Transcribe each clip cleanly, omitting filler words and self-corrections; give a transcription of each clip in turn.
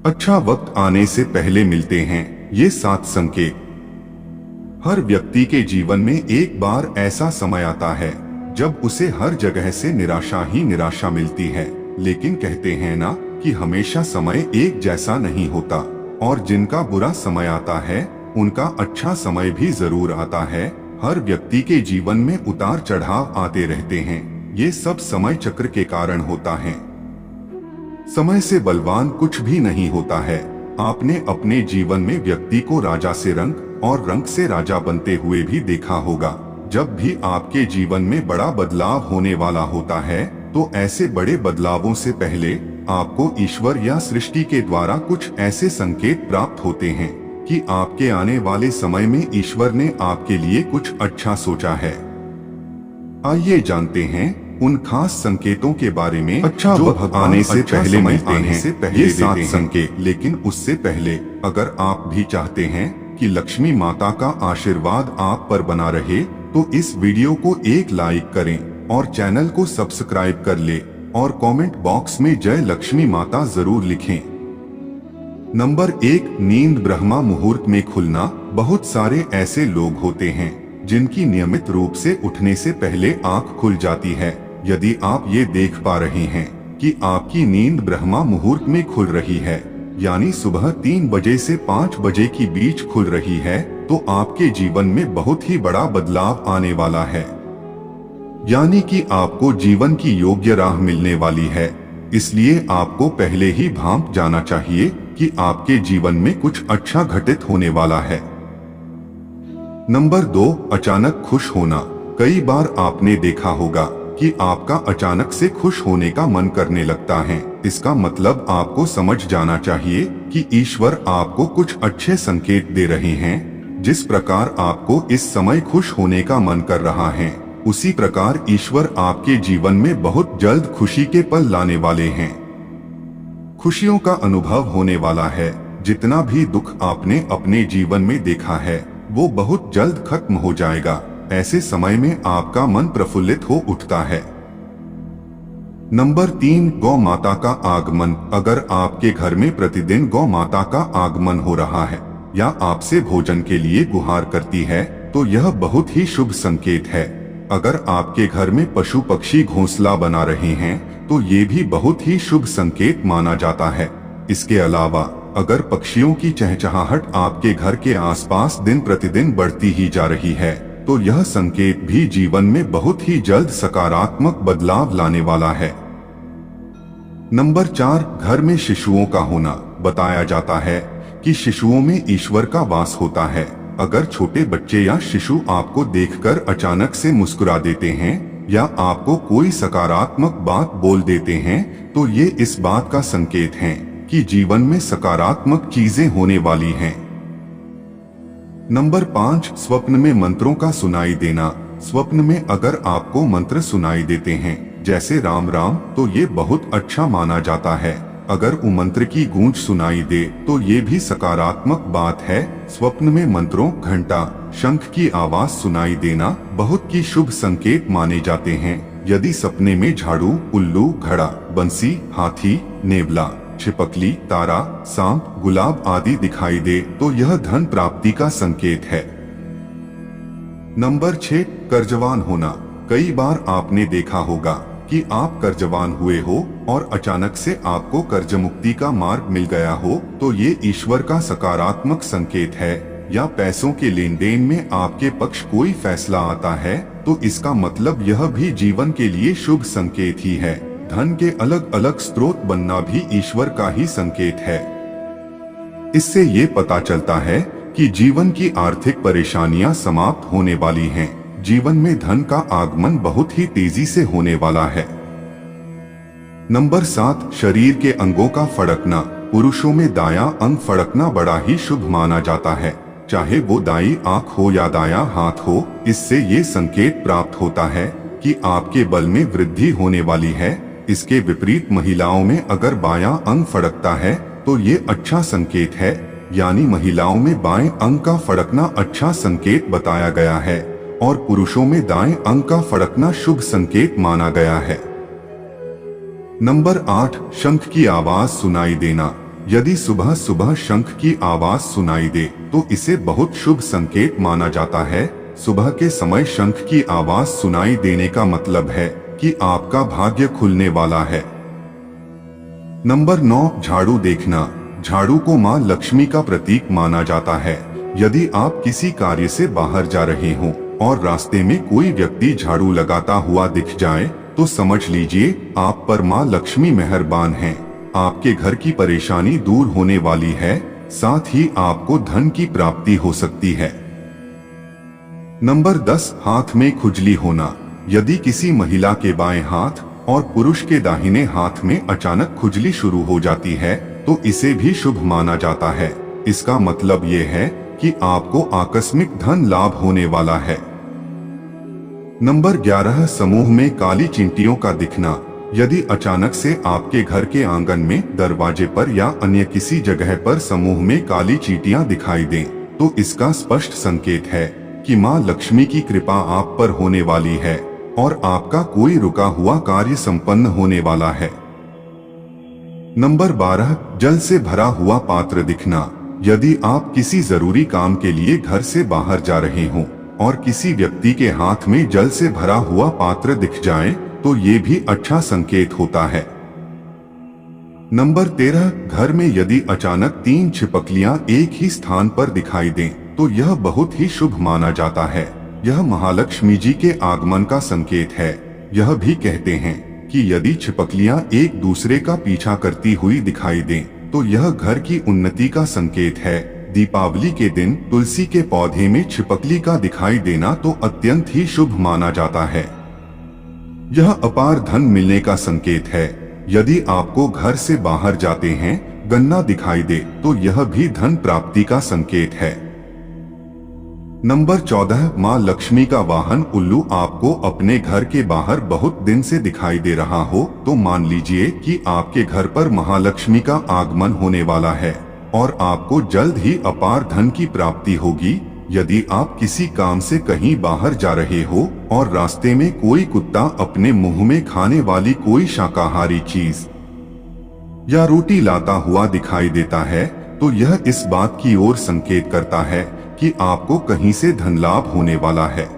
अच्छा वक्त आने से पहले मिलते हैं ये 7 संकेत। हर व्यक्ति के जीवन में एक बार ऐसा समय आता है जब उसे हर जगह से निराशा ही निराशा मिलती है, लेकिन कहते हैं ना कि हमेशा समय एक जैसा नहीं होता और जिनका बुरा समय आता है उनका अच्छा समय भी जरूर आता है। हर व्यक्ति के जीवन में उतार चढ़ाव आते रहते हैं, ये सब समय चक्र के कारण होता है। समय से बलवान कुछ भी नहीं होता है। आपने अपने जीवन में व्यक्ति को राजा से रंक और रंक से राजा बनते हुए भी देखा होगा। जब भी आपके जीवन में बड़ा बदलाव होने वाला होता है तो ऐसे बड़े बदलावों से पहले आपको ईश्वर या सृष्टि के द्वारा कुछ ऐसे संकेत प्राप्त होते हैं कि आपके आने वाले समय में ईश्वर ने आपके लिए कुछ अच्छा सोचा है। आइए जानते हैं उन खास संकेतों के बारे में अच्छा जो आने से अच्छा पहले मिलते आने हैं। से पहले ये 7 देते संकेत, लेकिन उससे पहले अगर आप भी चाहते हैं कि लक्ष्मी माता का आशीर्वाद आप पर बना रहे तो इस वीडियो को एक लाइक करें और चैनल को सब्सक्राइब कर ले और कमेंट बॉक्स में जय लक्ष्मी माता जरूर लिखें। नंबर 1, नींद ब्रह्मा मुहूर्त में खुलना। बहुत सारे ऐसे लोग होते हैं जिनकी नियमित रूप से उठने से पहले आंख खुल जाती है। यदि आप ये देख पा रहे हैं कि आपकी नींद ब्रह्मा मुहूर्त में खुल रही है, यानी सुबह 3 बजे से 5 बजे की बीच खुल रही है, तो आपके जीवन में बहुत ही बड़ा बदलाव आने वाला है, यानी कि आपको जीवन की योग्य राह मिलने वाली है। इसलिए आपको पहले ही भांप जाना चाहिए कि आपके जीवन में कुछ अच्छा घटित होने वाला है। नंबर 2, अचानक खुश होना। कई बार आपने देखा होगा कि आपका अचानक से खुश होने का मन करने लगता है। इसका मतलब आपको समझ जाना चाहिए कि ईश्वर आपको कुछ अच्छे संकेत दे रहे हैं। जिस प्रकार आपको इस समय खुश होने का मन कर रहा है, उसी प्रकार ईश्वर आपके जीवन में बहुत जल्द खुशी के पल लाने वाले हैं। खुशियों का अनुभव होने वाला है। जितना भी दुख आपने अपने जीवन में देखा है वो बहुत जल्द खत्म हो जाएगा। ऐसे समय में आपका मन प्रफुल्लित हो उठता है। नंबर 3, गौ माता का आगमन। अगर आपके घर में प्रतिदिन गौ माता का आगमन हो रहा है या आपसे भोजन के लिए गुहार करती है तो यह बहुत ही शुभ संकेत है। अगर आपके घर में पशु पक्षी घोंसला बना रहे हैं तो ये भी बहुत ही शुभ संकेत माना जाता है। इसके अलावा अगर पक्षियों की चहचहाहट आपके घर के आसपास दिन प्रतिदिन बढ़ती ही जा रही है तो यह संकेत भी जीवन में बहुत ही जल्द सकारात्मक बदलाव लाने वाला है। नंबर 4, घर में शिशुओं का होना। बताया जाता है कि शिशुओं में ईश्वर का वास होता है। अगर छोटे बच्चे या शिशु आपको देखकर अचानक से मुस्कुरा देते हैं या आपको कोई सकारात्मक बात बोल देते हैं तो ये इस बात का संकेत है कि जीवन में सकारात्मक चीजें होने वाली हैं। नंबर 5, स्वप्न में मंत्रों का सुनाई देना। स्वप्न में अगर आपको मंत्र सुनाई देते हैं जैसे राम राम तो ये बहुत अच्छा माना जाता है। अगर वो मंत्र की गूंज सुनाई दे तो ये भी सकारात्मक बात है। स्वप्न में मंत्रों, घंटा, शंख की आवाज सुनाई देना बहुत की शुभ संकेत माने जाते हैं। यदि सपने में झाड़ू, उल्लू, घड़ा, बंसी, हाथी, नेवला, छिपकली, तारा, सांप, गुलाब आदि दिखाई दे तो यह धन प्राप्ति का संकेत है। नंबर 6, कर्जवान होना। कई बार आपने देखा होगा कि आप कर्जवान हुए हो और अचानक से आपको कर्ज मुक्ति का मार्ग मिल गया हो तो ये ईश्वर का सकारात्मक संकेत है। या पैसों के लेन देन में आपके पक्ष कोई फैसला आता है तो इसका मतलब यह भी जीवन के लिए शुभ संकेत ही है। धन के अलग अलग स्रोत बनना भी ईश्वर का ही संकेत है। इससे ये पता चलता है कि जीवन की आर्थिक परेशानियां समाप्त होने वाली हैं। जीवन में धन का आगमन बहुत ही तेजी से होने वाला है। नंबर 7, शरीर के अंगों का फड़कना। पुरुषों में दायां अंग फड़कना बड़ा ही शुभ माना जाता है, चाहे वो दाई आंख हो या दायां हाथ हो। इससे ये संकेत प्राप्त होता है कि आपके बल में वृद्धि होने वाली है। इसके विपरीत महिलाओं में अगर बायां अंग फड़कता है तो ये अच्छा संकेत है, यानी महिलाओं में बाएं अंग का फड़कना अच्छा संकेत बताया गया है और पुरुषों में दाएं अंग का फड़कना शुभ संकेत माना गया है। नंबर 8, शंख की आवाज सुनाई देना। यदि सुबह सुबह शंख की आवाज सुनाई दे तो इसे बहुत शुभ संकेत माना जाता है। सुबह के समय शंख की आवाज सुनाई देने का मतलब है कि आपका भाग्य खुलने वाला है। नंबर 9, झाड़ू देखना। झाड़ू को मां लक्ष्मी का प्रतीक माना जाता है। यदि आप किसी कार्य से बाहर जा रहे हों और रास्ते में कोई व्यक्ति झाड़ू लगाता हुआ दिख जाए तो समझ लीजिए आप पर मां लक्ष्मी मेहरबान हैं। आपके घर की परेशानी दूर होने वाली है, साथ ही आपको धन की प्राप्ति हो सकती है। नंबर 10, हाथ में खुजली होना। यदि किसी महिला के बाएं हाथ और पुरुष के दाहिने हाथ में अचानक खुजली शुरू हो जाती है तो इसे भी शुभ माना जाता है। इसका मतलब ये है कि आपको आकस्मिक धन लाभ होने वाला है। नंबर 11, समूह में काली चींटियों का दिखना। यदि अचानक से आपके घर के आंगन में, दरवाजे पर या अन्य किसी जगह पर समूह में काली चींटियां दिखाई दें तो इसका स्पष्ट संकेत है कि मां लक्ष्मी की कृपा आप पर होने वाली है और आपका कोई रुका हुआ कार्य संपन्न होने वाला है। नंबर 12, जल से भरा हुआ पात्र दिखना। यदि आप किसी जरूरी काम के लिए घर से बाहर जा रहे हों और किसी व्यक्ति के हाथ में जल से भरा हुआ पात्र दिख जाए तो ये भी अच्छा संकेत होता है। नंबर 13, घर में यदि अचानक 3 छिपकलियां एक ही स्थान पर दिखाई दें तो यह बहुत ही शुभ माना जाता है। यह महालक्ष्मी जी के आगमन का संकेत है। यह भी कहते हैं कि यदि छिपकलियां एक दूसरे का पीछा करती हुई दिखाई दें तो यह घर की उन्नति का संकेत है। दीपावली के दिन तुलसी के पौधे में छिपकली का दिखाई देना तो अत्यंत ही शुभ माना जाता है। यह अपार धन मिलने का संकेत है। यदि आपको घर से बाहर जाते हैं गन्ना दिखाई दे तो यह भी धन प्राप्ति का संकेत है। नंबर 14, मां लक्ष्मी का वाहन उल्लू आपको अपने घर के बाहर बहुत दिन से दिखाई दे रहा हो तो मान लीजिए कि आपके घर पर महालक्ष्मी का आगमन होने वाला है और आपको जल्द ही अपार धन की प्राप्ति होगी। यदि आप किसी काम से कहीं बाहर जा रहे हो और रास्ते में कोई कुत्ता अपने मुंह में खाने वाली कोई शाकाहारी चीज या रोटी लाता हुआ दिखाई देता है तो यह इस बात की ओर संकेत करता है कि आपको कहीं से धन लाभ होने वाला है।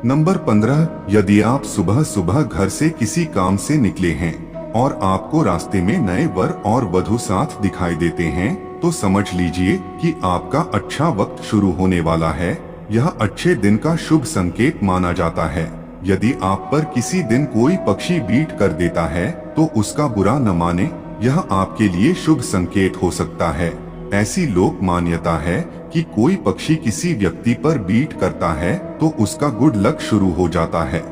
नंबर 15, यदि आप सुबह सुबह घर से किसी काम से निकले हैं और आपको रास्ते में नए वर और वधू साथ दिखाई देते हैं तो समझ लीजिए कि आपका अच्छा वक्त शुरू होने वाला है। यह अच्छे दिन का शुभ संकेत माना जाता है। यदि आप पर किसी दिन कोई पक्षी बीट कर देता है तो उसका बुरा न माने, यह आपके लिए शुभ संकेत हो सकता है। ऐसी लोक मान्यता है कि कोई पक्षी किसी व्यक्ति पर बीट करता है तो उसका गुड लक शुरू हो जाता है।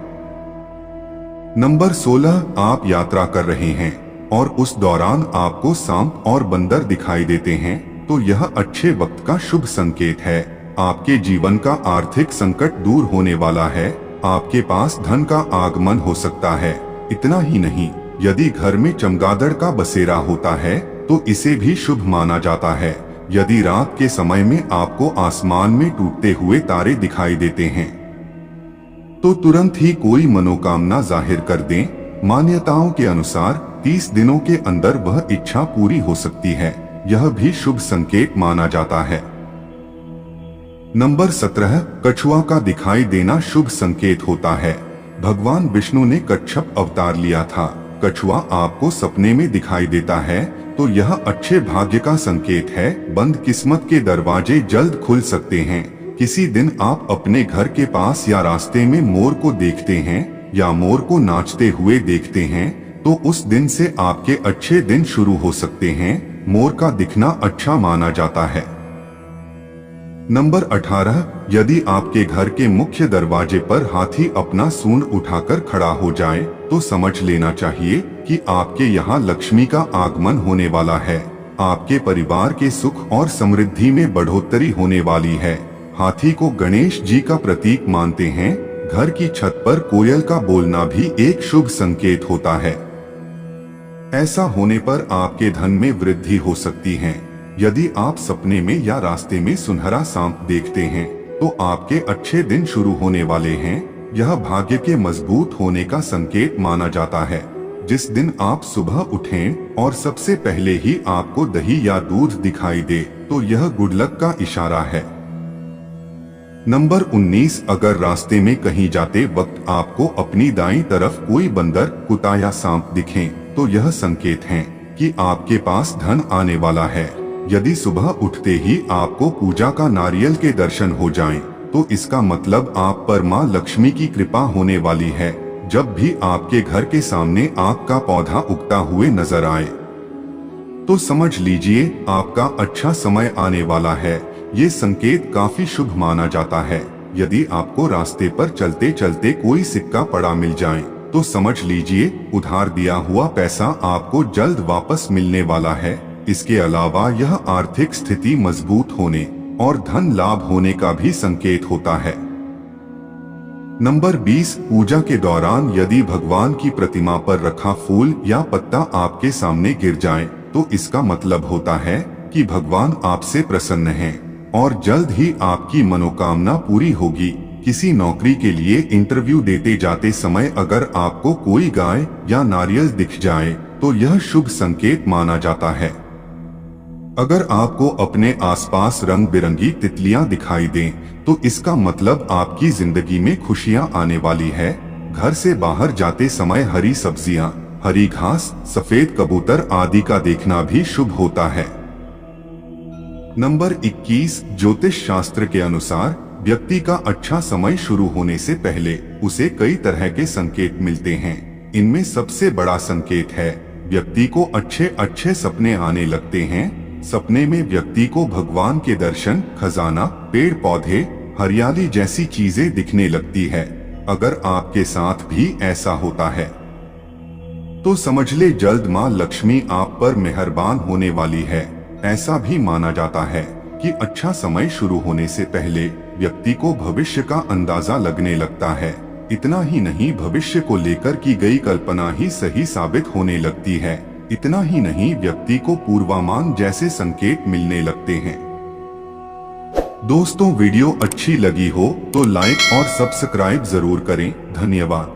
नंबर 16, आप यात्रा कर रहे हैं और उस दौरान आपको सांप और बंदर दिखाई देते हैं तो यह अच्छे वक्त का शुभ संकेत है। आपके जीवन का आर्थिक संकट दूर होने वाला है। आपके पास धन का आगमन हो सकता है। इतना ही नहीं, यदि घर में चमगादड़ का बसेरा होता है तो इसे भी शुभ माना जाता है। यदि रात के समय में आपको आसमान में टूटते हुए तारे दिखाई देते हैं तो तुरंत ही कोई मनोकामना जाहिर कर दें। मान्यताओं के अनुसार 30 दिनों के अंदर वह इच्छा पूरी हो सकती है। यह भी शुभ संकेत माना जाता है। नंबर 17, कछुआ का दिखाई देना शुभ संकेत होता है। भगवान विष्णु ने कच्छप अवतार लिया था। कछुआ आपको सपने में दिखाई देता है तो यह अच्छे भाग्य का संकेत है। बंद किस्मत के दरवाजे जल्द खुल सकते हैं। किसी दिन आप अपने घर के पास या रास्ते में मोर को देखते हैं या मोर को नाचते हुए देखते हैं तो उस दिन से आपके अच्छे दिन शुरू हो सकते हैं। मोर का दिखना अच्छा माना जाता है। नंबर 18, यदि आपके घर के मुख्य दरवाजे पर हाथी अपना सूंड उठाकर खड़ा हो जाए तो समझ लेना चाहिए कि आपके यहाँ लक्ष्मी का आगमन होने वाला है। आपके परिवार के सुख और समृद्धि में बढ़ोतरी होने वाली है। हाथी को गणेश जी का प्रतीक मानते हैं। घर की छत पर कोयल का बोलना भी एक शुभ संकेत होता है। ऐसा होने पर आपके धन में वृद्धि हो सकती है। यदि आप सपने में या रास्ते में सुनहरा सांप देखते हैं तो आपके अच्छे दिन शुरू होने वाले हैं। यह भाग्य के मजबूत होने का संकेत माना जाता है। जिस दिन आप सुबह उठें और सबसे पहले ही आपको दही या दूध दिखाई दे तो यह गुड लक का इशारा है। नंबर 19, अगर रास्ते में कहीं जाते वक्त आपको अपनी दाईं तरफ कोई बंदर, कुत्ता या सांप दिखें तो यह संकेत है कि आपके पास धन आने वाला है। यदि सुबह उठते ही आपको पूजा का नारियल के दर्शन हो जाएं, तो इसका मतलब आप पर मां लक्ष्मी की कृपा होने वाली है। जब भी आपके घर के सामने आक का पौधा उगता हुए नजर आए तो समझ लीजिए आपका अच्छा समय आने वाला है। ये संकेत काफी शुभ माना जाता है। यदि आपको रास्ते पर चलते चलते कोई सिक्का पड़ा मिल जाए तो समझ लीजिए उधार दिया हुआ पैसा आपको जल्द वापस मिलने वाला है। इसके अलावा यह आर्थिक स्थिति मजबूत होने और धन लाभ होने का भी संकेत होता है। नंबर 20, पूजा के दौरान यदि भगवान की प्रतिमा पर रखा फूल या पत्ता आपके सामने गिर जाए तो इसका मतलब होता है कि भगवान आपसे प्रसन्न हैं और जल्द ही आपकी मनोकामना पूरी होगी। किसी नौकरी के लिए इंटरव्यू देते जाते समय अगर आपको कोई गाय या नारियल दिख जाए तो यह शुभ संकेत माना जाता है। अगर आपको अपने आसपास रंग बिरंगी तितलियां दिखाई दें तो इसका मतलब आपकी जिंदगी में खुशियां आने वाली है। घर से बाहर जाते समय हरी सब्जियां, हरी घास, सफेद कबूतर आदि का देखना भी शुभ होता है। नंबर 21, ज्योतिष शास्त्र के अनुसार व्यक्ति का अच्छा समय शुरू होने से पहले उसे कई तरह के संकेत मिलते हैं। इनमें सबसे बड़ा संकेत है व्यक्ति को अच्छे अच्छे सपने आने लगते हैं। सपने में व्यक्ति को भगवान के दर्शन, खजाना, पेड़ पौधे, हरियाली जैसी चीजें दिखने लगती है। अगर आपके साथ भी ऐसा होता है तो समझ ले जल्द मां लक्ष्मी आप पर मेहरबान होने वाली है। ऐसा भी माना जाता है कि अच्छा समय शुरू होने से पहले व्यक्ति को भविष्य का अंदाजा लगने लगता है। इतना ही नहीं, भविष्य को लेकर की गई कल्पना ही सही साबित होने लगती है। इतना ही नहीं, व्यक्ति को पूर्वानुमान जैसे संकेत मिलने लगते हैं। दोस्तों, वीडियो अच्छी लगी हो तो लाइक और सब्सक्राइब जरूर करें। धन्यवाद।